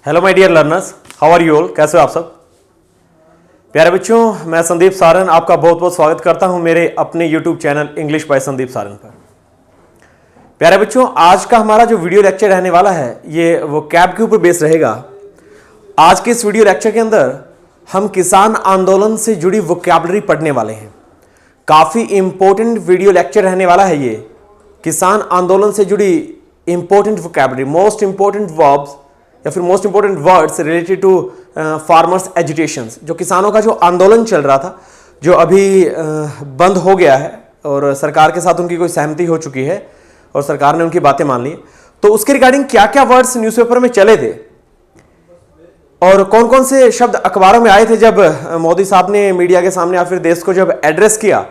Hello my dear learners, how are you all? कैसे हो आप सब? प्यारे बच्चों, मैं संदीप सारन आपका बहुत बहुत स्वागत करता हूं मेरे अपने YouTube channel English by Sandeep Saran पर। प्यारे बच्चों, आज का हमारा जो वीडियो लेक्चर रहने वाला है ये वो कैब के ऊपर बेस रहेगा। आज के इस वीडियो लेक्चर के अंदर हम किसान आंदोलन से जुड़ी वोकैबुलरी पढ़ने वाले हैं। काफ़ी इंपॉर्टेंट वीडियो लेक्चर रहने वाला है ये। किसान आंदोलन से जुड़ी important vocabulary, most important verbs या फिर most important words related to farmers agitation. जो किसानों का जो आंदोलन चल रहा था, जो अभी बंद हो गया है और सरकार के साथ उनकी कोई सहमति हो चुकी है और सरकार ने उनकी बातें मान ली, तो उसके रिगार्डिंग क्या क्या वर्ड्स न्यूज़पेपर में चले थे और कौन कौन से शब्द अखबारों में आए थे जब मोदी साहब ने मीडिया के सामने या फिर देश को जब एड्रेस किया,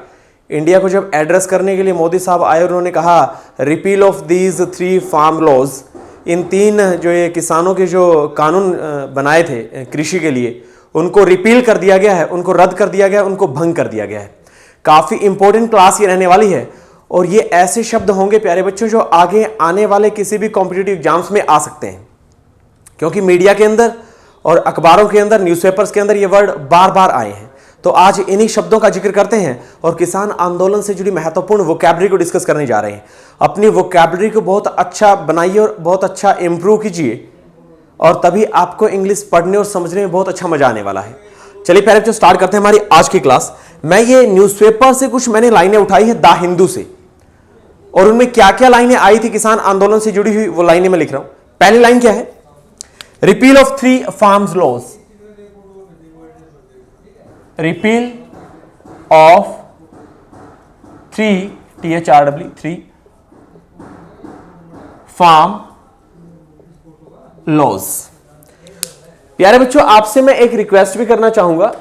इंडिया को जब एड्रेस करने के लिए मोदी साहब आए और उन्होंने कहा repeal of these 3 farm laws. इन 3 जो ये किसानों के जो कानून बनाए थे कृषि के लिए, उनको रिपील कर दिया गया है, उनको रद्द कर दिया गया है, उनको भंग कर दिया गया है। काफ़ी इंपॉर्टेंट क्लास ये रहने वाली है और ये ऐसे शब्द होंगे प्यारे बच्चों जो आगे आने वाले किसी भी कॉम्पिटिटिव एग्जाम्स में आ सकते हैं, क्योंकि मीडिया के अंदर और अखबारों के अंदर, न्यूज़पेपर्स के अंदर ये वर्ड बार बार आए हैं। तो आज इन्हीं शब्दों का जिक्र करते हैं और किसान आंदोलन से जुड़ी महत्वपूर्ण वोकैबुलरी को डिस्कस करने जा रहे हैं। अपनी वोकैबुलरी को बहुत अच्छा बनाइए और बहुत अच्छा इंप्रूव कीजिए और तभी आपको इंग्लिश पढ़ने और समझने में बहुत अच्छा मजा आने वाला है। चलिए पहले जो स्टार्ट करते हैं हमारी आज की क्लास। मैं ये न्यूज़पेपर से कुछ मैंने लाइनें उठाई है द हिंदू से, और उनमें क्या क्या लाइनें आई थी किसान आंदोलन से जुड़ी हुई, वो लाइनें मैं लिख रहा हूं। पहली लाइन क्या है? Repeal of 3 farms laws. Repeal of 3 farm laws. प्यारे बच्चों, आपसे मैं एक रिक्वेस्ट भी करना चाहूंगा।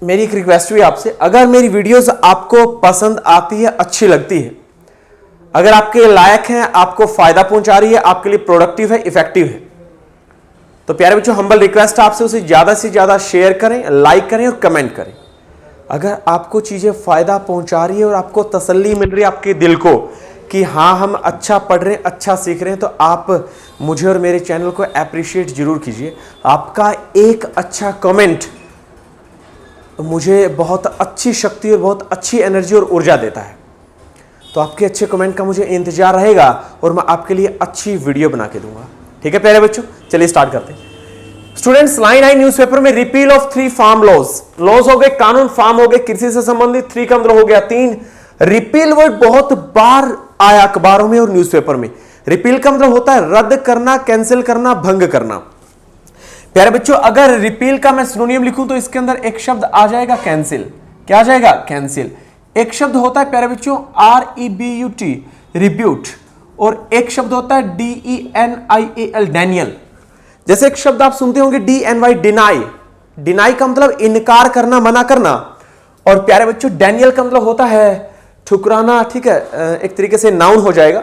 मेरी एक रिक्वेस्ट भी आपसे, अगर मेरी वीडियोस आपको पसंद आती है, अच्छी लगती है, अगर आपके लायक है, आपको फायदा पहुंचा रही है, आपके लिए प्रोडक्टिव है, इफेक्टिव है, तो प्यारे बच्चों हम्बल रिक्वेस्ट आपसे उसे ज्यादा से ज्यादा शेयर करें, लाइक करें और कमेंट करें। अगर आपको चीजें फायदा पहुंचा रही है और आपको तसल्ली मिल रही है आपके दिल को कि हाँ हम अच्छा पढ़ रहे हैं, अच्छा सीख रहे हैं, तो आप मुझे और मेरे चैनल को अप्रिशिएट जरूर कीजिए। आपका एक अच्छा कमेंट मुझे बहुत अच्छी शक्ति और बहुत अच्छी एनर्जी और ऊर्जा देता है। तो आपके अच्छे कमेंट का मुझे इंतजार रहेगा और मैं आपके लिए अच्छी वीडियो बना के दूंगा। ठीक है प्यारे बच्चों, चलिए स्टार्ट करते हैं। स्टूडेंट्स, लाइन आई न्यूज़पेपर में repeal of 3 farm laws. Laws हो गए कानून, फार्म हो गए कृषि से संबंधित, 3 का मतलब हो गया 3। रिपील वर्ड बहुत बार आया अखबारों में और न्यूज़पेपर में। रिपील का मतलब होता है रद्द करना, कैंसिल करना, भंग करना। प्यारे बच्चों, अगर रिपील का मैं सिनोनियम लिखूं तो इसके अंदर एक शब्द आ जाएगा कैंसिल। क्या आ जाएगा? कैंसिल। एक शब्द होता है प्यारे बच्चों REBUT, रिब्यूट, और एक शब्द होता है DENIAL, डैनियल। जैसे एक शब्द आप सुनते होंगे DNY, डिनाई। डिनाई का मतलब इनकार करना, मना करना। और प्यारे बच्चों डैनियल का मतलब होता है ठुकराना। ठीक है, एक तरीके से नाउन हो जाएगा,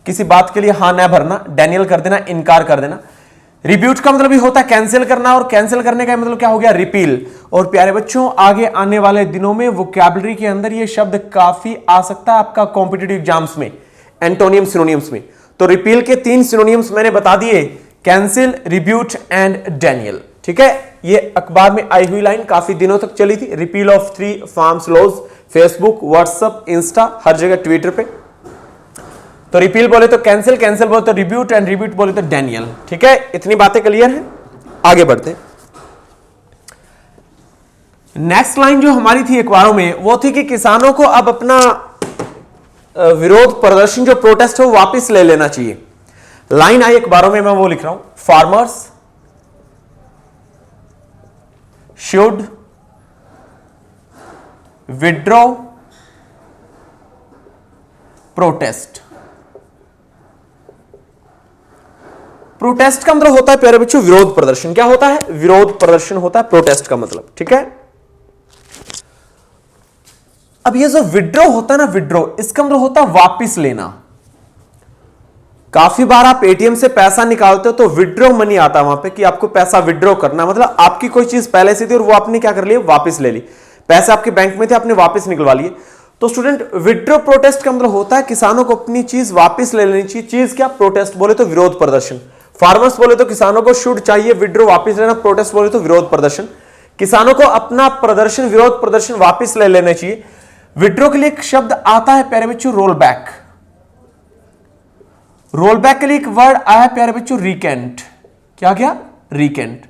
किसी बात के लिए हाँ ना भरना, डैनियल कर देना, इनकार कर देना। रिब्यूट का मतलब भी होता है कैंसिल करना, और कैंसिल करने का मतलब क्या हो गया? रिपील। और प्यारे बच्चों आगे आने वाले दिनों में वोकैबुलरी के अंदर ये शब्द काफी आ सकता है आपका कॉम्पिटिटिव एग्जाम्स में, एंटोनियम सिनोनियम्स में। तो रिपील के 3 सिनोनियम्स मैंने बता दिए, कैंसिल, रिब्यूट एंड डैनियल। ठीक है, ये अखबार में आई हुई लाइन काफी दिनों तक चली थी। Repeal of 3 farms laws, Facebook, WhatsApp, Insta, हर जगह, ट्विटर पे। तो रिपील बोले तो कैंसिल, कैंसिल बोले तो रिब्यूट एंड रिब्यूट बोले तो डैनियल। ठीक है, इतनी बातें क्लियर हैं? आगे बढ़ते। नेक्स्ट लाइन जो हमारी थी अखबारों में वो थी कि किसानों को अब अपना विरोध प्रदर्शन, जो प्रोटेस्ट है, वो वापस ले लेना चाहिए। लाइन आई अखबारों में, मैं वो लिख रहा हूं, farmers should withdraw protest. Protest का मतलब होता है प्यारे बच्चों विरोध प्रदर्शन। क्या होता है? विरोध प्रदर्शन होता है प्रोटेस्ट का मतलब। ठीक है, अब ये जो विड्रॉ होता है ना, विड्रॉ, इसका मतलब होता है वापिस लेना। काफी बार आप एटीएम से पैसा निकालते हो तो विड्रॉ मनी आता है वहां पे कि आपको पैसा विड्रॉ करना, मतलब आपकी कोई चीज पहले से थी और वो आपने क्या कर लिया? वापस ले ली। पैसे आपके बैंक में थे, आपने वापस निकलवा लिए। तो स्टूडेंट विड्रॉ प्रोटेस्ट का मतलब होता है किसानों को अपनी चीज वापस ले लेनी चाहिए। चीज क्या? प्रोटेस्ट बोले तो विरोध प्रदर्शन। फार्मर्स बोले तो किसानों को शुड चाहिए विड्रॉ वापस लेना, प्रोटेस्ट बोले तो विरोध प्रदर्शन। किसानों को अपना प्रदर्शन, विरोध प्रदर्शन वापस ले लेना चाहिए। विड्रॉ के लिए एक शब्द आता है प्यारे बच्चों रोल बैक। रोल बैक के लिए एक वर्ड आया है प्यारे बच्चों रिकेंट। क्या क्या? रिकेंट।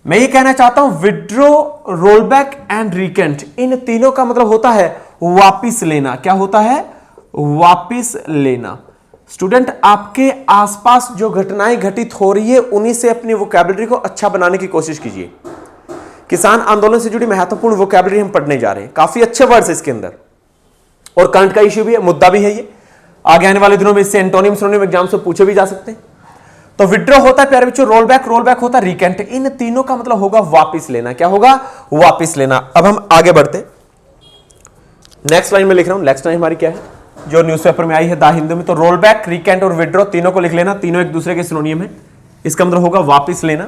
मैं ये कहना चाहता हूं विड्रॉ, रोल बैक एंड रिकेंट, इन तीनों का मतलब होता है वापिस लेना। क्या होता है? वापिस लेना। स्टूडेंट आपके आसपास जो घटनाएं घटित हो रही है उन्हीं से अपनी वोकैबुलरी को अच्छा बनाने की कोशिश कीजिए। किसान आंदोलन से जुड़ी महत्वपूर्ण वोकैबुलरी हम पढ़ने जा रहे हैं, काफी अच्छे वर्ड्स इसके अंदर, और करंट का इश्यू भी है, मुद्दा भी है ये। आगे आने वाले दिनों में इससे एंटोनिम सिनोनिम एग्जाम से पूछे भी जा सकते हैं। तो विड्रॉ होता है प्यारे बच्चों रोल बैक होता है रिकेंट। इन तीनों का मतलब होगा वापिस लेना। क्या होगा? वापिस लेना। अब हम आगे बढ़ते, नेक्स्ट लाइन में लिख रहा हूं। नेक्स्ट लाइन हमारी क्या है जो न्यूज़पेपर में आई है द हिंदू में? तो रोल बैक, रिकेंट और विड्रॉ तीनों को लिख लेना। तीनों एक दूसरे के सिनोनियम है। इसका मतलब होगा वापिस लेना।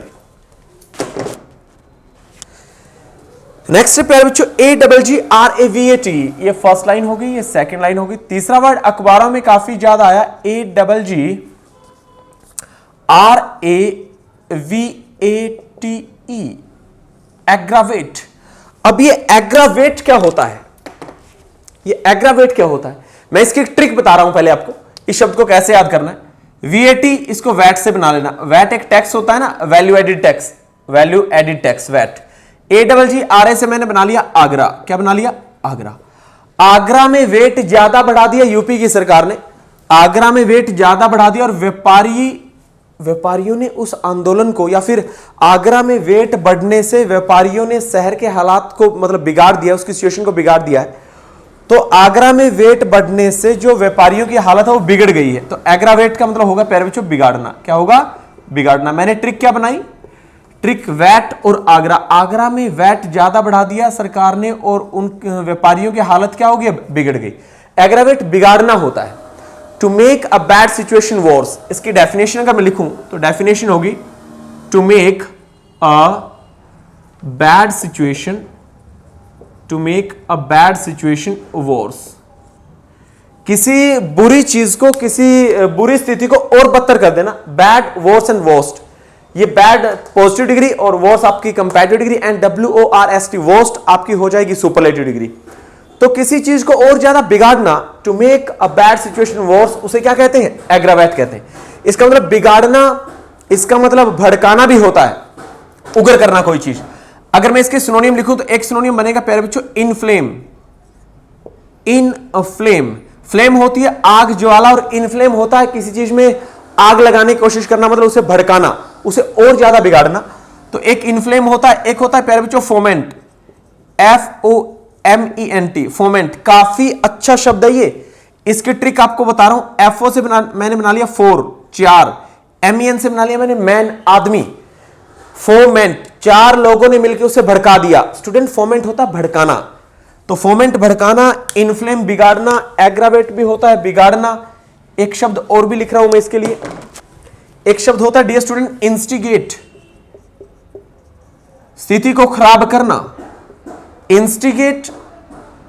नेक्स्ट प्यारे बच्चों AGGRAVAT, ये फर्स्ट लाइन होगी, ये सेकंड लाइन होगी। तीसरा वर्ड अखबारों में काफी ज्यादा आया, AGGRAVATE, एग्रावेट। अब ये एग्रावेट क्या होता है? ये एग्रावेट क्या होता है? मैं इसकी एक ट्रिक बता रहा हूं पहले आपको, इस शब्द को कैसे याद करना है। VAT इसको वैट से बना लेना। वैट एक टैक्स होता है ना, value added tax, value added tax, VAT. AGGRA से मैंने बना लिया आगरा। क्या बना लिया? आगरा। आगरा में वेट ज्यादा बढ़ा दिया यूपी की सरकार ने। आगरा में वेट ज्यादा बढ़ा दिया और व्यापारियों ने उस आंदोलन को, या फिर आगरा में वेट बढ़ने से व्यापारियों ने शहर के हालात को मतलब बिगाड़ दिया, उसकी सिचुएशन को बिगाड़ दिया है। तो आगरा में वेट बढ़ने से जो व्यापारियों की हालत है वो बिगड़ गई है। तो एग्रावेट का मतलब होगा प्यारे बच्चों बिगाड़ना। क्या होगा? बिगाड़ना। मैंने ट्रिक क्या बनाई? ट्रिक वैट और आगरा। आगरा में वैट ज्यादा बढ़ा दिया सरकार ने और उन व्यापारियों की हालत क्या हो गई? बिगड़ गई। एग्रावेट बिगाड़ना होता है। To make a bad situation worse. इसकी डेफिनेशन अगर मैं लिखूं तो डेफिनेशन होगी to make a bad situation, to make a bad situation worse. किसी बुरी चीज को, किसी बुरी स्थिति को और बदतर कर देना। Bad, worse and worst. ये बैड पॉजिटिव डिग्री और वर्स आपकी comparative degree, and WORST worst आपकी हो जाएगी सुपरलेटिव डिग्री। तो किसी चीज को और ज्यादा बिगाड़ना, to make a bad situation worse, उसे क्या कहते हैं? एग्रावेट कहते हैं। इसका मतलब बिगाड़ना, इसका मतलब भड़काना भी होता है, उग्र करना कोई चीज। अगर मैं इसके सिनोनियम लिखूं तो एक सिनोनियम बनेगा प्यारे बच्चों इनफ्लेम। इन अ फ्लेम, फ्लेम होती है आग, ज्वाला, और इनफ्लेम होता है किसी चीज में आग लगाने की कोशिश करना, मतलब उसे भड़काना, उसे और ज्यादा बिगाड़ना। तो एक इनफ्लेम होता है, एक होता है प्यारे बच्चों फोमेंट, FOMENT, फोमेंट। काफी अच्छा शब्द है ये। इसकी ट्रिक आपको बता रहा हूं। FO से मैंने बना लिया 4, 4। MEN से बना लिया मैंने मैन, आदमी। फोमेंट, 4 लोगों ने मिलकर उसे भड़का दिया। स्टूडेंट फोमेंट होता है भड़काना। तो फोमेंट भड़काना, इनफ्लेम बिगाड़ना, एग्रावेट भी होता है बिगाड़ना। एक शब्द और भी लिख रहा हूं मैं इसके लिए। एक शब्द होता है डियर स्टूडेंट इंस्टिगेट, स्थिति को खराब करना। इंस्टिगेट,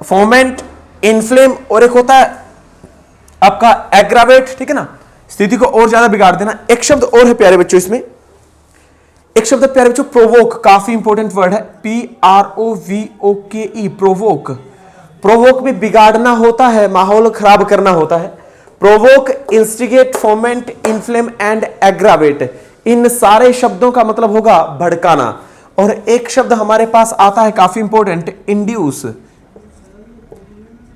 फोमेंट, इनफ्लेम, और एक होता है आपका एग्रावेट, ठीक है ना, स्थिति को और ज्यादा बिगाड़ देना। एक शब्द और है प्यारे बच्चों इसमें, एक शब्द प्यारे बच्चों प्रोवोक। काफी इंपॉर्टेंट वर्ड है, PROVOKE, प्रोवोक। प्रोवोक भी बिगाड़ना होता है, माहौल खराब करना होता है। Provoke, instigate, foment, inflame and aggravate, इन सारे शब्दों का मतलब होगा भड़काना। और एक शब्द हमारे पास आता है काफी इंपॉर्टेंट, इंड्यूस।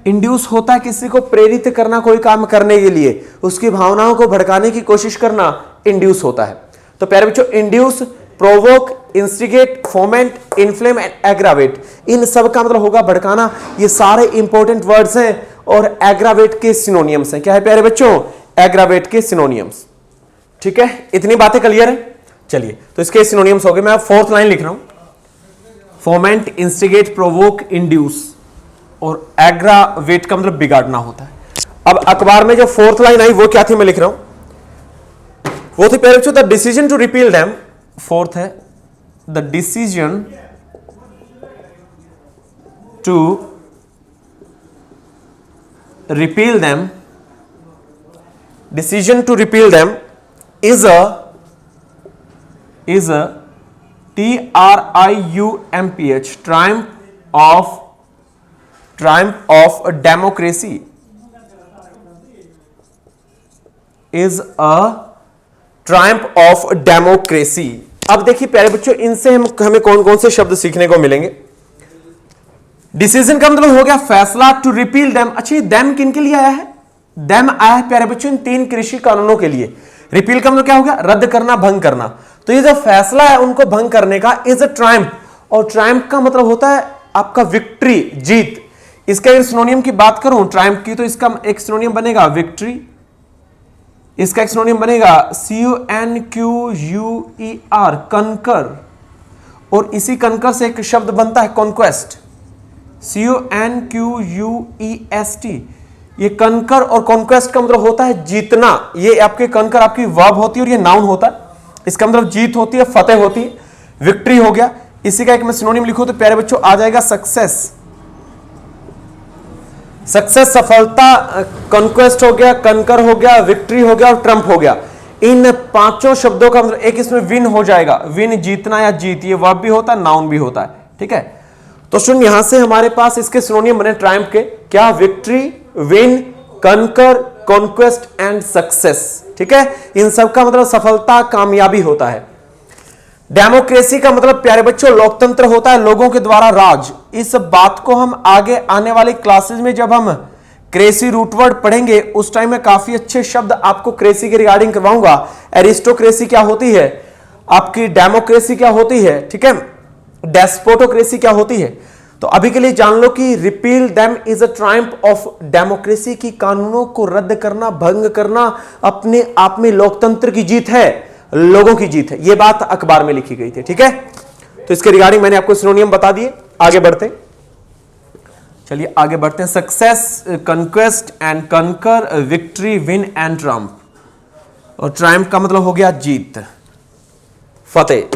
इंड्यूस होता है किसी को प्रेरित करना कोई काम करने के लिए, उसकी भावनाओं को भड़काने की कोशिश करना इंड्यूस होता है। तो प्यारे बच्चों induce, provoke, instigate, foment, inflame and aggravate, इन सब का मतलब होगा भड़काना। ये सारे इंपॉर्टेंट वर्ड्स हैं और एग्रावेट के सिनोनियम्स हैं। क्या है प्यारे बच्चों? एग्रावेट के सिनोनियम्स। ठीक है, इतनी बातें क्लियर है। चलिए, तो इसके सिनोनियम्स हो गए। मैं 4th लाइन लिख रहा हूं, फोमेंट, इंस्टिगेट, प्रोवोक, इंड्यूस, और एग्रावेट का मतलब बिगाड़ना होता है। अब अखबार में जो 4th लाइन आई वो क्या थी, मैं लिख रहा हूं, वो थी प्यारे बच्चों the decision to repeal them. 4th है the decision to repeal them, decision to repeal them is a triumph, triumph of democracy, is a triumph of democracy। अब देखिए प्यारे बच्चों, इनसे हमें कौन कौन से शब्द सीखने को मिलेंगे। डिसीजन का मतलब हो गया फैसला, टू रिपील देम। अच्छा, देम किन के लिए आया है? देम आया है प्यारे बच्चों इन 3 कृषि कानूनों के लिए। रिपील का मतलब क्या हो गया? रद्द करना, भंग करना। तो ये जो फैसला है उनको भंग करने का इज अ ट्रायम्फ, और ट्रायम्फ का मतलब होता है आपका विक्ट्री, जीत। इसका अगर सिनोनियम की बात करूं ट्रायम्फ की, तो इसका एक सिनोनियम बनेगा विक्ट्री, इसका एक सिनोनियम बनेगा CONQUER, कनकर, और इसी कनकर से एक शब्द बनता है कॉन्क्वेस्ट, CONQUEST। ये कनकर और कॉन्क्वेस्ट का मतलब होता है जीतना। ये आपके कनकर आपकी वर्ब होती है और ये नाउन होता है। इसका मतलब जीत होती है, फतेह होती है, विक्ट्री हो गया। इसी का एक मैं सिनोनिम लिखूं तो प्यारे बच्चों आ जाएगा सक्सेस। सक्सेस सफलता, कॉन्क्वेस्ट हो गया, कनकर हो गया, विक्ट्री हो गया और ट्रम्प हो गया। इन 5 शब्दों का मतलब एक इसमें विन हो जाएगा। विन जीतना या जीत, ये वर्ब भी होता है, नाउन भी होता है। ठीक है, तो सुन यहां से हमारे पास इसके सिनोनियम बने ट्रायम्फ के, क्या? Victory, win, conquer, conquest and success. ठीक है, इन सब का मतलब सफलता, कामयाबी होता है। डेमोक्रेसी का मतलब प्यारे बच्चों लोकतंत्र होता है, लोगों के द्वारा राज। इस बात को हम आगे आने वाली क्लासेस में जब हम क्रेसी रूटवर्ड पढ़ेंगे उस टाइम में काफी अच्छे शब्द आपको क्रेसी के रिगार्डिंग करवाऊंगा। एरिस्टोक्रेसी क्या होती है, आपकी डेमोक्रेसी क्या होती है, ठीक है, डेस्पोटोक्रेसी क्या होती है। तो अभी के लिए जान लो कि repeal them is a Triumph of democracy, की कानूनों को रद्द करना, भंग करना अपने आप में लोकतंत्र की जीत है, लोगों की जीत है। यह बात अखबार में लिखी गई थी। ठीक है, तो इसके रिगार्डिंग मैंने आपको सिनोनियम बता दिए। आगे बढ़ते, चलिए आगे बढ़ते हैं। Success, conquest and conquer, victory, win and Trump. और ट्रायम्फ का मतलब हो गया जीत, फतेह।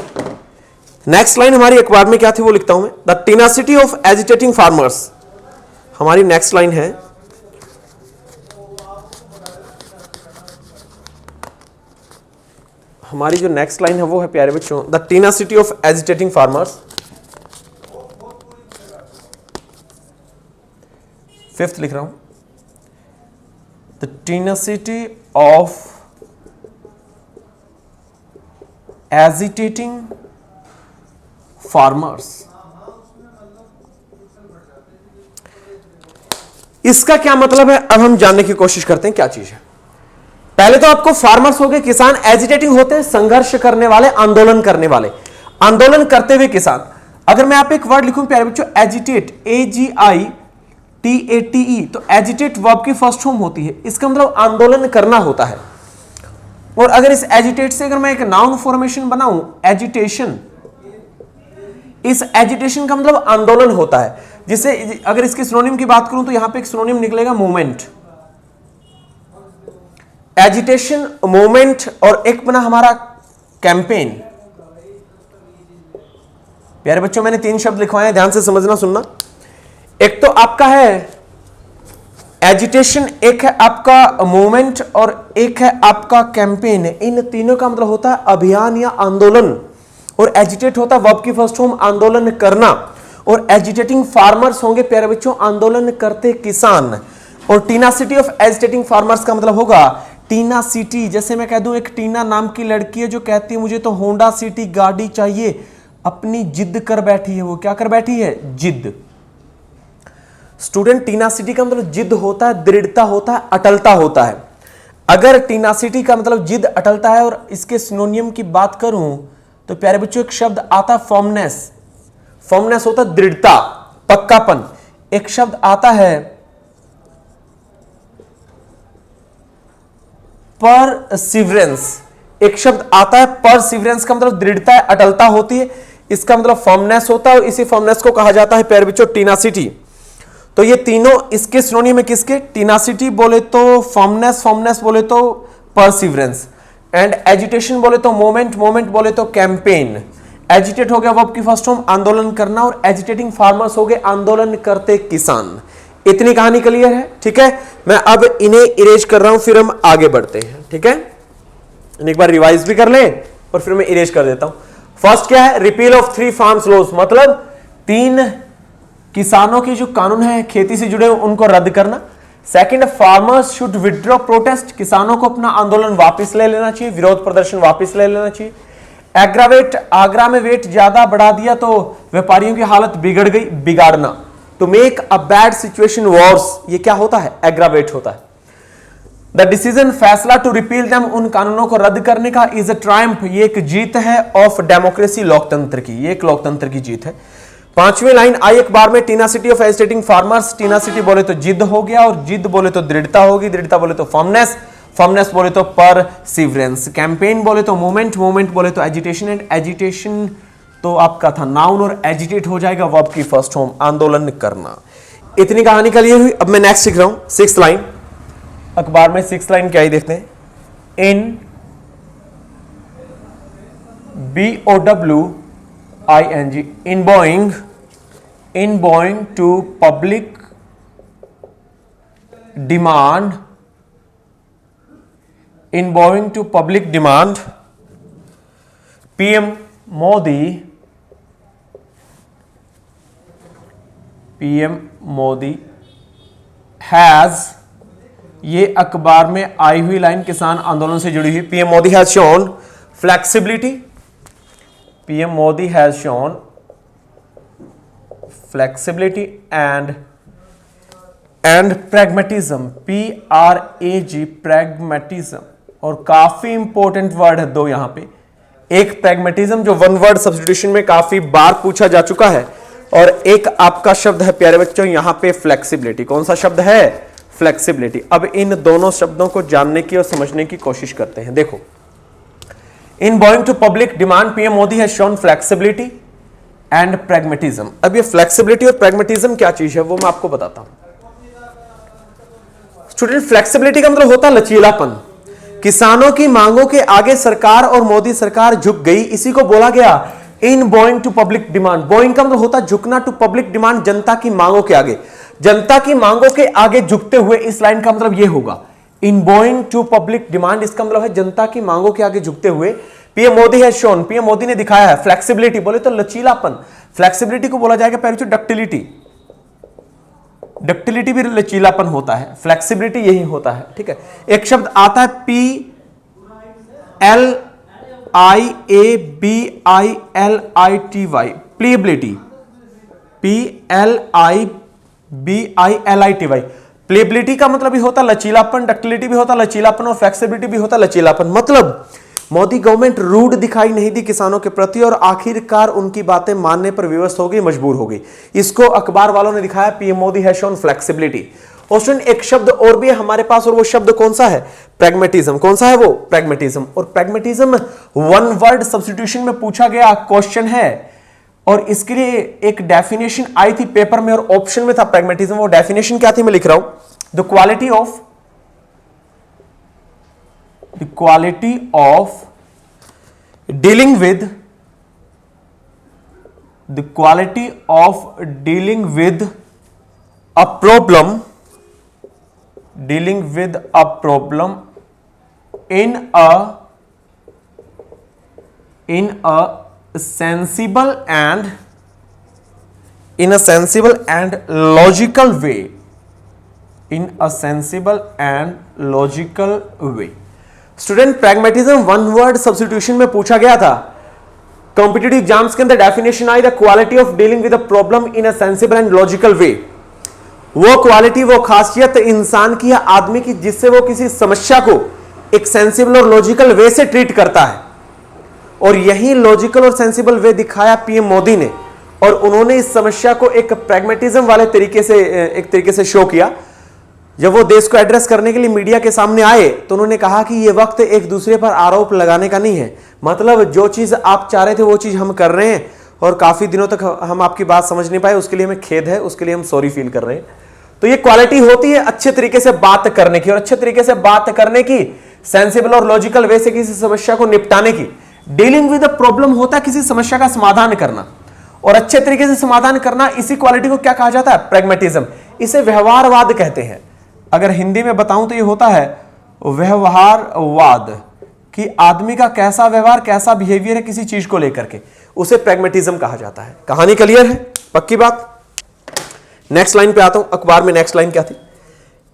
नेक्स्ट लाइन हमारी अखबार में क्या थी वो लिखता हूं मैं। The tenacity of agitating farmers, हमारी नेक्स्ट लाइन है। हमारी जो नेक्स्ट लाइन है वो है प्यारे बच्चों, the tenacity of agitating farmers. 5th लिख रहा हूं, the tenacity of agitating farmers. इसका क्या मतलब है अब हम जानने की कोशिश करते हैं क्या चीज है। पहले तो आपको फार्मर्स हो गए किसान, एजिटेटिंग होते हैं संघर्ष करने वाले, आंदोलन करने वाले, आंदोलन करते हुए किसान। अगर मैं आप एक वर्ड लिखूं प्यारे बच्चों एजिटेट, AGITATE, तो एजिटेट वर्ब की फर्स्ट फॉर्म होती है, इसका मतलब आंदोलन करना होता है। और अगर इस एजिटेट से अगर मैं एक नाउन फॉर्मेशन बनाऊं एजिटेशन, इस एजिटेशन का मतलब आंदोलन होता है। जिसे अगर इसके सिनोनिम की बात करूं तो यहां पे एक सिनोनिम निकलेगा मूवमेंट, एजिटेशन, मूवमेंट, और एक बना हमारा कैंपेन। प्यारे बच्चों मैंने 3 शब्द लिखवाए हैं, ध्यान से समझना सुनना। एक तो आपका है एजिटेशन, एक है आपका मूवमेंट और एक है आपका कैंपेन। इन तीनों का मतलब होता है अभियान या आंदोलन। और एजिटेट होता है वर्ब की फर्स्ट फॉर्म आंदोलन करना, और एजिटेटिंग फार्मर्स होंगे प्यारे बच्चों आंदोलन करते किसान। और टीनासिटी ऑफ एजिटेटिंग फार्मर्स का मतलब होगा टीना सिटी। जैसे मैं कह दूं एक टीना नाम की लड़की है जो कहती है मुझे तो होंडा सिटी गाड़ी चाहिए, अपनी जिद कर बैठी है। वो क्या कर बैठी है? जिद। स्टूडेंट, टीनासिटी का मतलब जिद होता है, दृढ़ता होता है, अटलता होता है। अगर टीनासिटी का मतलब जिद, अटलता है, और इसके सिनोनियम की बात करूं तो प्यारे बच्चों एक शब्द आता है फर्मनेस। फर्मनेस होता है दृढ़ता, पक्कापन। एक शब्द आता है परसिवरेंस, एक शब्द आता है परसिवरेंस का मतलब दृढ़ता है, अटलता होती है, इसका मतलब फर्मनेस होता है, और इसी फर्मनेस को कहा जाता है प्यारे बच्चों टीनासिटी। तो ये तीनों इसके सिनोनिम है किसके? टीनासिटी बोले तो फर्मनेस, फर्मनेस बोले तो परसिवरेंस, एंड एजिटेशन बोले तो मोमेंट, मोमेंट बोले तो कैंपेन। एजिटेट हो गया वर्ब की फर्स्ट फॉर्म आंदोलन करना, और एजिटेटिंग फार्मर्स हो गए आंदोलन करते किसान। इतनी कहानी क्लियर है? ठीक है, मैं अब इन्हें इरेज कर रहा हूं, फिर हम आगे बढ़ते हैं। ठीक है, एक बार रिवाइज भी कर लें और फिर मैं इरेज कर देता हूं। फर्स्ट क्या है? रिपील ऑफ 3 फार्म्स लॉज, मतलब 3 किसानों के जो कानून है खेती से जुड़े उनको रद्द करना। Second, farmers should withdraw protest, किसानों को अपना आंदोलन वापस ले लेना चाहिए, विरोध प्रदर्शन वापस ले लेना चाहिए। एग्रावेट, आगरा में वेट ज्यादा बढ़ा दिया तो व्यापारियों की हालत बिगड़ गई, बिगाड़ना। To make a bad situation worse, ये क्या होता है? एग्रावेट होता है। द डिसीजन, फैसला टू रिपील देम, उन कानूनों को रद्द करने का। इज अ ट्रायम्फ, ये एक जीत है ऑफ डेमोक्रेसी, लोकतंत्र की, ये एक लोकतंत्र की जीत है। 5वीं लाइन, आई अखबार में टीनासिटी ऑफ एजिटेटिंग फार्मर्स, टीनासिटी बोले तो जिद हो गया और जिद बोले तो दृढ़ता होगी, दृढ़ता बोले तो फर्मनेस, फर्मनेस बोले तो परसिवरेंस। कैंपेन बोले तो मूवमेंट, मूवमेंट बोले तो एजिटेशन, एंड एजिटेशन तो आपका था नाउन और एजिटेट हो जाएगा वर्ब की फर्स्ट फॉर्म, आंदोलन करना। इतनी कहानी क्लियर हुई। अब मैं नेक्स्ट सीख रहा हूं 6th लाइन। अखबार में 6th लाइन क्या ही देखते हैं। इन BOWING, in bowing to public demand, in bowing to public demand, PM Modi has, ये अखबार में आई हुई लाइन किसान आंदोलन से जुड़ी हुई। PM Modi has shown flexibility, PM Modi has shown flexibility and pragmatism, PRAG, pragmatism। और काफी इंपॉर्टेंट वर्ड है 2 यहां पे। एक pragmatism जो 1 वर्ड सब्स्टिट्यूशन में काफी बार पूछा जा चुका है, और एक आपका शब्द है प्यारे बच्चों यहां पे फ्लेक्सिबिलिटी। कौन सा शब्द है? फ्लेक्सिबिलिटी। अब इन दोनों शब्दों को जानने की और समझने की कोशिश करते हैं। देखो, in bowing to public demand PM Modi has shown flexibility and pragmatism. अब ये फ्लेक्सिबिलिटी और प्रैग्मेटिज्म क्या चीज है वो मैं आपको बताता हूं। स्टूडेंट, फ्लेक्सिबिलिटी का मतलब होता है लचीलापन। किसानों की मांगों के आगे सरकार और मोदी सरकार झुक गई, इसी को बोला गया in bowing to public demand. Bowing का मतलब होता है झुकना, टू पब्लिक डिमांड जनता की मांगों के आगे, जनता की मांगों के आगे झुकते हुए। इस लाइन का मतलब यह होगा इन बॉइंग टू पब्लिक डिमांड, इसका मतलब है जनता की मांगों के आगे झुकते हुए। PM Modi has shown, PM Modi ने दिखाया है फ्लेक्सिबिलिटी, बोले तो लचीलापन। फ्लेक्सिबिलिटी को बोला जाएगा पहले डक्टिलिटी, डक्टिलिटी भी लचीलापन होता है, फ्लेक्सिबिलिटी यही होता है। ठीक है, एक शब्द आता है PLIABILITY, प्लेबिलिटी, PLIBILITY। प्लेबिलिटी का मतलब भी होता लचीलापन, डक्टिलिटी भी होता लचीलापन और फ्लेक्सिबिलिटी भी होता लचीलापन। मतलब मोदी गवर्नमेंट रूड दिखाई नहीं दी किसानों के प्रति और आखिरकार उनकी बातें मानने पर विवश हो गई, मजबूर हो गई। इसको अखबार वालों ने दिखाया PM Modi has shown flexibility. और सुन, एक शब्द और भी है हमारे पास, और वो शब्द कौन सा है? प्रैग्मेटिज्म। कौन सा है वो? प्रैग्मेटिज्म। और प्रैग्मेटिज्म 1 वर्ड सब्स्टिट्यूशन में पूछा गया क्वेश्चन है, और इसके लिए एक डेफिनेशन आई थी पेपर में और ऑप्शन में था प्रैग्मेटिज्म। वो डेफिनेशन क्या थी मैं लिख रहा हूं, the quality of dealing with a problem in a sensible and logical way, student, pragmatism 1 word substitution में पूछा गया था। कॉम्पिटिटिव एग्जाम्स के अंदर definition I, the quality of dealing with a problem in a sensible and logical वे। वो quality, वो खासियत इंसान की या आदमी की जिससे वो किसी समस्या को एक सेंसिबल और लॉजिकल वे से ट्रीट करता है। और यही लॉजिकल और सेंसिबल वे दिखाया PM मोदी ने, और उन्होंने इस समस्या को एक प्रैग्मेटिज्म वाले तरीके से शो किया। जब वो देश को एड्रेस करने के लिए मीडिया के सामने आए तो उन्होंने कहा कि ये वक्त एक दूसरे पर आरोप लगाने का नहीं है, मतलब जो चीज आप चाह रहे थे वो चीज हम कर रहे हैं, और काफी दिनों तक हम आपकी बात समझ नहीं पाए, उसके लिए हमें खेद है, उसके लिए हम सॉरी फील कर रहे हैं। तो ये क्वालिटी होती है अच्छे तरीके से बात करने की, और अच्छे तरीके से बात करने की, सेंसिबल और लॉजिकल वे से किसी समस्या को निपटाने की। डीलिंग विद अ प्रॉब्लम होता है किसी समस्या का समाधान करना, और अच्छे तरीके से समाधान करना। इसी क्वालिटी को क्या कहा जाता है? प्रैग्मेटिज्म। इसे व्यवहारवाद कहते हैं। अगर हिंदी में बताऊं तो ये होता है व्यवहारवाद, कि आदमी का कैसा व्यवहार, कैसा बिहेवियर है किसी चीज को लेकर के, उसे प्रैग्मेटिज्म कहा जाता है। कहानी क्लियर है, पक्की बात। नेक्स्ट लाइन पे आता हूं। अखबार में नेक्स्ट लाइन क्या थी?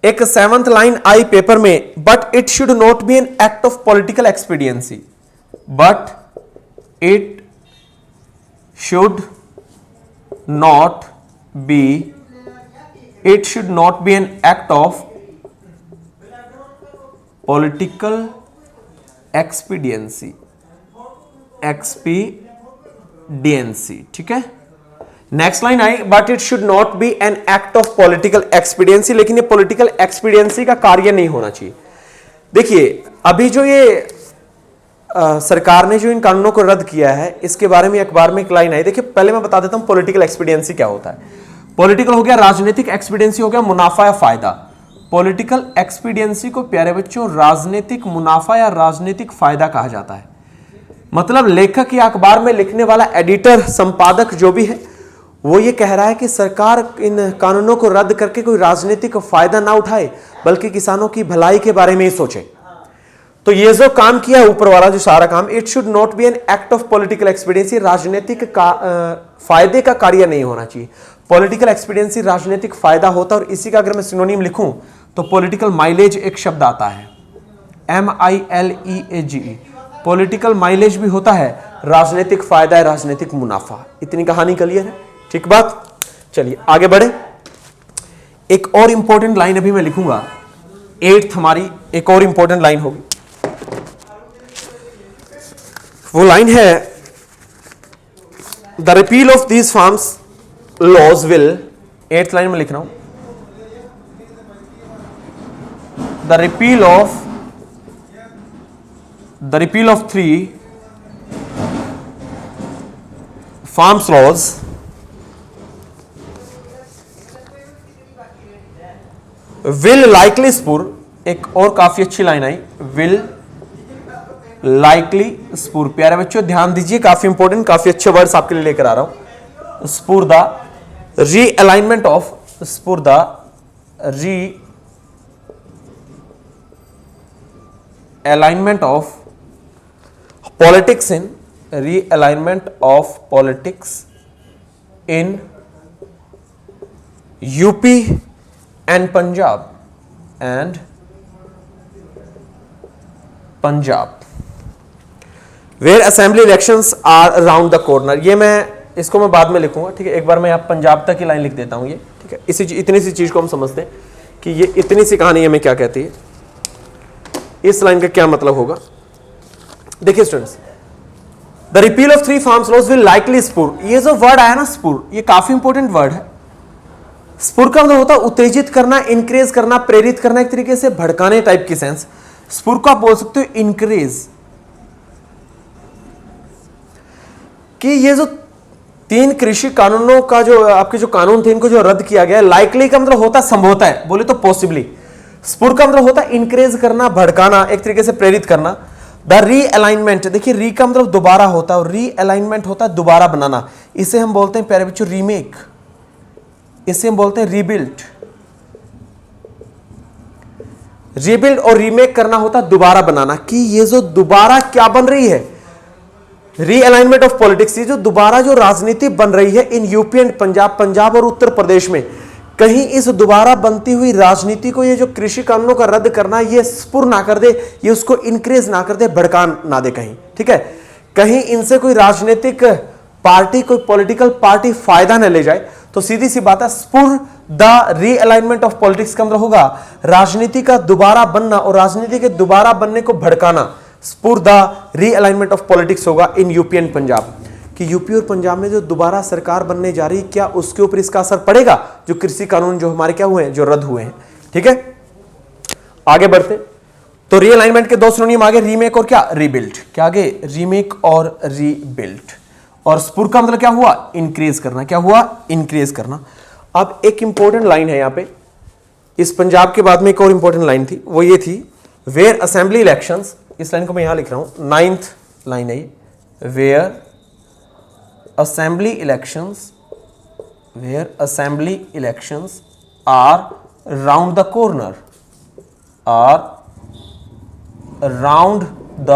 एक 7th लाइन आई पेपर में, but it should not be an act of political expediency, but it should not be, it should not be an act of political expediency, expediency, ठीक है। Next line I, but it should not be an act of political expediency, लेकिन ये political expediency का कार्य नहीं होना चाहिए। देखिए अभी जो ये सरकार ने जो इन कानूनों को रद्द किया है, इसके बारे में अखबार में एक लाइन आई। देखिए पहले मैं बता देता हूं पॉलिटिकल एक्सपीडियंसी क्या होता है। पॉलिटिकल हो गया राजनीतिक, एक्सपीडियंसी हो गया मुनाफा या फायदा। पॉलिटिकल एक्सपीडियंसी को प्यारे बच्चों राजनीतिक मुनाफा या राजनीतिक फायदा कहा जाता है। मतलब लेखक या अखबार में लिखने वाला एडिटर, संपादक जो भी है, वो ये कह रहा है कि सरकार इन कानूनों को रद्द करके कोई राजनीतिक फायदा ना उठाए, बल्कि किसानों की भलाई के बारे में ही सोचे। तो ये जो काम किया ऊपर वाला जो सारा काम, it should not be an act of political expediency, राजनीतिक फायदे का कार्य नहीं होना चाहिए। पॉलिटिकल एक्सपीडियंसी राजनीतिक फायदा होता है। और इसी का अगर मैं सिनोनिम लिखूं तो पॉलिटिकल माइलेज एक शब्द आता है, MILEAGE। पॉलिटिकल माइलेज भी होता है, राजनीतिक फायदा है, राजनीतिक मुनाफा। इतनी कहानी क्लियर है, ठीक बात। चलिए आगे बढ़े। एक और इंपॉर्टेंट लाइन अभी मैं लिखूंगा, 8th हमारी एक और इंपॉर्टेंट लाइन होगी। वो लाइन है, the repeal of these farms laws will, 8th line में लिख रहा हूं, the repeal of 3 farms laws will likely spur. एक और काफी अच्छी लाइन आई, विल लाइकली स्पूर। प्यारे बच्चों ध्यान दीजिए, काफी इंपॉर्टेंट, काफी अच्छे वर्ड्स आपके लिए लेकर आ रहा हूं। Spur the realignment of, spur the realignment of politics in, realignment of politics in UP and Punjab, where assembly elections are around the corner. ये इसको मैं बाद में लिखूंगा, ठीक है। एक बार मैं आप पंजाब तक की लाइन लिख देता हूं, ये ठीक है। इतनी सी चीज को हम समझते हैं कि ये इतनी सी कहानी हमें क्या कहती है, इस लाइन का क्या मतलब होगा। देखिए students, the repeal of 3 farms laws will likely spur. ये जो वर्ड आया ना स्पूर, ये काफी इंपॉर्टेंट वर्ड है। स्पूर का मतलब होता है उत्तेजित करना, इंक्रेज करना, प्रेरित करना, एक तरीके से भड़काने टाइप की सेंस। स्पूर को आप बोल सकते हो इंक्रेज, कि ये जो 3 कृषि कानूनों का जो आपके जो कानून थे, इनको जो रद्द किया गया, लाइकली का मतलब होता है संभवतः है, बोले तो पॉसिबली। स्पूर का मतलब होता है इंक्रेज करना, भड़काना, एक तरीके से प्रेरित करना। द रीअलाइनमेंट, देखिए री का मतलब दोबारा होता है और रीअलाइनमेंट होता है दोबारा बनाना। इसे हम बोलते हैं प्यारे बच्चों रीमेक, इसे हम बोलते हैं रीबिल्ड। रीबिल्ड और रीमेक करना होता है दोबारा बनाना, कि ये जो दोबारा क्या बन रही है, रीअलाइनमेंट ऑफ पॉलिटिक्स, ये जो दोबारा जो राजनीति बन रही है इन यूपी एंड पंजाब, पंजाब और उत्तर प्रदेश में, कहीं इस दोबारा बनती हुई राजनीति को ये जो कृषि कानूनों का रद्द करना, ये स्पुर ना कर दे, ये उसको इंक्रेज ना कर दे, भड़का ना दे कहीं, ठीक है। कहीं इनसे कोई राजनीतिक पार्टी, कोई पॉलिटिकल पार्टी फायदा न ले जाए। तो सीधी सी बात है, spur the realignment of politics का मतलब होगा राजनीति का दोबारा बनना और राजनीति के दोबारा बनने को भड़काना। Spur the realignment of politics होगा इन यूपी एंड पंजाब, कि यूपी और पंजाब में जो दोबारा सरकार बनने जा रही है, क्या उसके ऊपर इसका असर पड़ेगा, जो कृषि कानून जो हमारे क्या हुए हैं, जो रद्द हुए हैं, ठीक है। आगे बढ़ते, तो रीअलाइनमेंट के 2 सिनोनिम आगे, रीमेक और क्या, रीबिल्ड। क्या आगे, रीमेक और रीबिल्ड। और स्पुर का मतलब क्या हुआ, इंक्रीज करना। क्या हुआ, इंक्रीज करना। अब एक इंपॉर्टेंट लाइन है यहां पे, इस पंजाब के बाद में एक और इंपॉर्टेंट लाइन थी, वो ये थी, वेयर असेंबली इलेक्शंस, इस लाइन को मैं यहां लिख रहा हूं, 9th लाइन है ये, where assembly elections are round the corner, are round the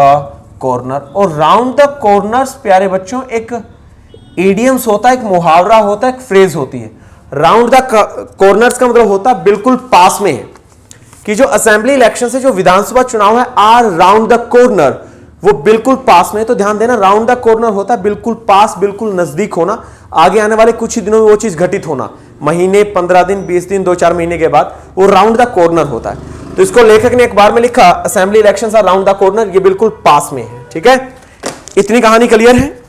corner. और राउंड द कॉर्नर्स प्यारे बच्चों एक इडियम्स होता है, एक मुहावरा होता है, एक फ्रेज होती है। राउंड द कॉर्नर्स का मतलब होता है बिल्कुल पास में है, कि जो असेंबली इलेक्शन से जो विधानसभा चुनाव है आर राउंड द कॉर्नर, वो बिल्कुल पास में है। तो ध्यान देना, राउंड द कॉर्नर होता है बिल्कुल पास, बिल्कुल नजदीक होना, आगे आने वाले कुछ ही दिनों में वो चीज घटित होना, महीने, 15 दिन, 20 दिन, 2-4 महीने के बाद वो राउंड द कॉर्नर होता है। तो इसको लेखक ने एक बार में लिखा, assembly election are round the corner, ये बिल्कुल पास में है। ठीक है, इतनी कहानी क्लियर है?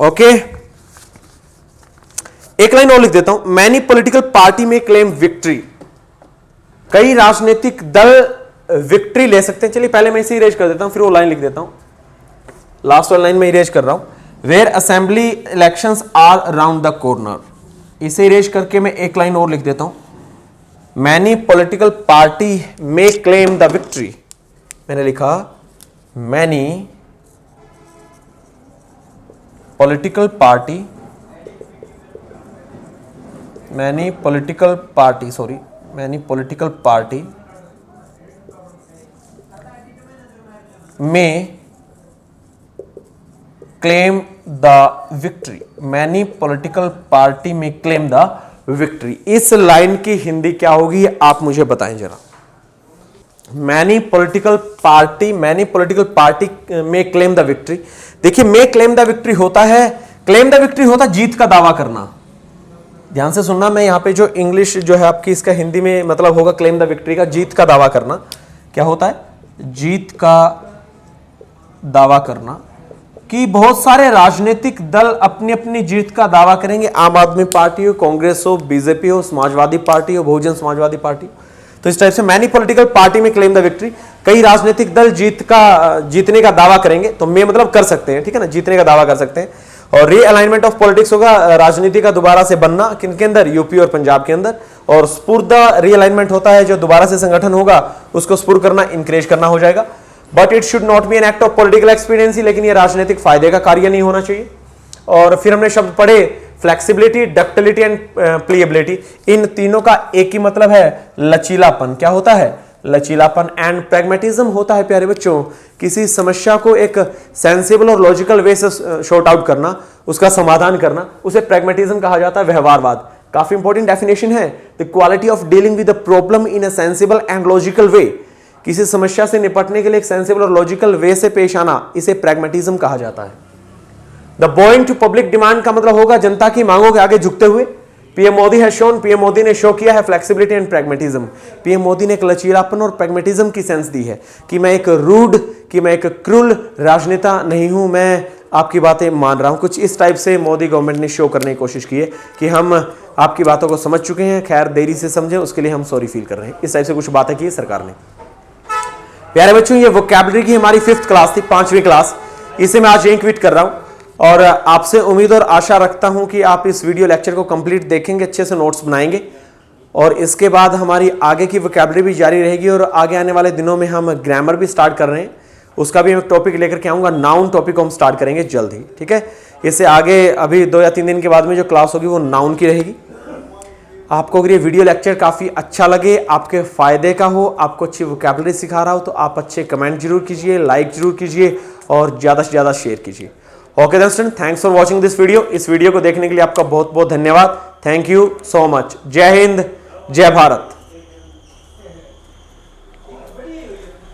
ओके, एक लाइन और लिख देता हूं, many political party may claim victory, कई राजनीतिक दल विक्ट्री ले सकते हैं। चलिए पहले मैं इसे इरेज कर देता हूं, फिर वो लाइन लिख देता हूं, लास्ट वाली लाइन में इरेज कर रहा हूं, where assembly elections are round the corner. इसे इरेज करके मैं एक लाइन और लिख देता हूं, many political party may claim the victory. मैंने लिखा many political party, many political party may claim the victory, many political party may claim the victory. इस लाइन की हिंदी क्या होगी आप मुझे बताएं जरा। Many political party may claim the victory. देखिए, में क्लेम द विक्ट्री होता है, क्लेम द विक्ट्री होता है जीत का दावा करना। ध्यान से सुनना, मैं यहां पे जो इंग्लिश जो है आपकी, इसका हिंदी में मतलब होगा क्लेम द विक्ट्री का जीत का दावा करना। क्या होता है? जीत का दावा करना, कि बहुत सारे राजनीतिक दल अपनी अपनी जीत का दावा करेंगे। आम आदमी पार्टी हो, कांग्रेस हो, बीजेपी हो, समाजवादी पार्टी हो, बहुजन समाजवादी पार्टी हो। तो इस टाइप से many political party may claim the victory, कई राजनीतिक दल जीतने का दावा करेंगे। तो में मतलब कर सकते हैं, ठीक है ना, जीतने का दावा कर सकते हैं। और रीअलाइनमेंट ऑफ पॉलिटिक्स होगा, राजनीति का दोबारा से बनना, किनके अंदर? यूपी और पंजाब के अंदर। और स्पुर्दा रीअलाइनमेंट होता है, जो दोबारा से संगठन होगा उसको स्पुर करना, इंकरेज करना हो जाएगा। But it should not be an act of political expediency, लेकिन ये राजनीतिक फायदे का कार्य नहीं होना चाहिए। और फिर हमने शब्द पढ़े फ्लेक्सिबिलिटी, डक्टिलिटी एंड प्लीएबिलिटी। इन तीनों का एक ही मतलब है, लचीलापन। क्या होता है? लचीलापन। एंड प्रैग्मेटिज्म होता है प्यारे बच्चों, किसी समस्या को एक सेंसिबल और लॉजिकल वे से शॉर्ट आउट करना, उसका समाधान करना, उसे प्रैग्मेटिज्म कहा जाता है, व्यवहारवाद। काफी इंपॉर्टेंट डेफिनेशन है, the quality of dealing with the problem in a sensible and logical वे। किसी समस्या से निपटने के लिए एक सेंसिबल और लॉजिकल वे से पेश आना, इसे प्रैग्मेटिज्म कहा जाता है। The bowing to public demand का मतलब होगा जनता की मांगों के आगे झुकते हुए। पीएम मोदी है शोन, पीएम मोदी ने शो किया है flexibility and pragmatism. PM Modi ने एक लचीलापन और प्रैग्मेटिज्म की सेंस दी है, कि मैं एक रूड, कि मैं एक क्रूल राजनेता नहीं हूं, मैं आपकी बातें मान रहा हूं। कुछ इस टाइप से मोदी गवर्नमेंट ने शो करने की कोशिश की है कि हम आपकी बातों को समझ चुके हैं, खैर देरी से समझे, उसके लिए हम सॉरी फील कर रहे हैं। इस टाइप से कुछ बातें की है सरकार ने। प्यारे बच्चों, ये वोकैबुलरी की हमारी 5th क्लास थी, 5वीं क्लास। इसे मैं आज यहीं क्विट कर रहा हूं और आपसे उम्मीद और आशा रखता हूं कि आप इस वीडियो लेक्चर को कंप्लीट देखेंगे, अच्छे से नोट्स बनाएंगे, और इसके बाद हमारी आगे की वोकैबुलरी भी जारी रहेगी। और आगे आने वाले दिनों में हम ग्रामर भी स्टार्ट कर रहे हैं, उसका भी मैं टॉपिक लेकर के आऊँगा। नाउन टॉपिक को हम स्टार्ट करेंगे जल्द ही, ठीक है। इससे आगे अभी 2 या 3 दिन के बाद में जो क्लास होगी वो नाउन की रहेगी। आपको अगर ये वीडियो लेक्चर काफ़ी अच्छा लगे, आपके फ़ायदे का हो, आपको अच्छी वोकैबुलरी सिखा रहा हो, तो आप अच्छे कमेंट जरूर कीजिए, लाइक जरूर कीजिए और ज़्यादा से ज़्यादा शेयर कीजिए। ओके दोस्तों, thanks for watching this video. इस वीडियो को देखने के लिए आपका बहुत बहुत धन्यवाद। Thank you so much. जय हिंद, जय भारत।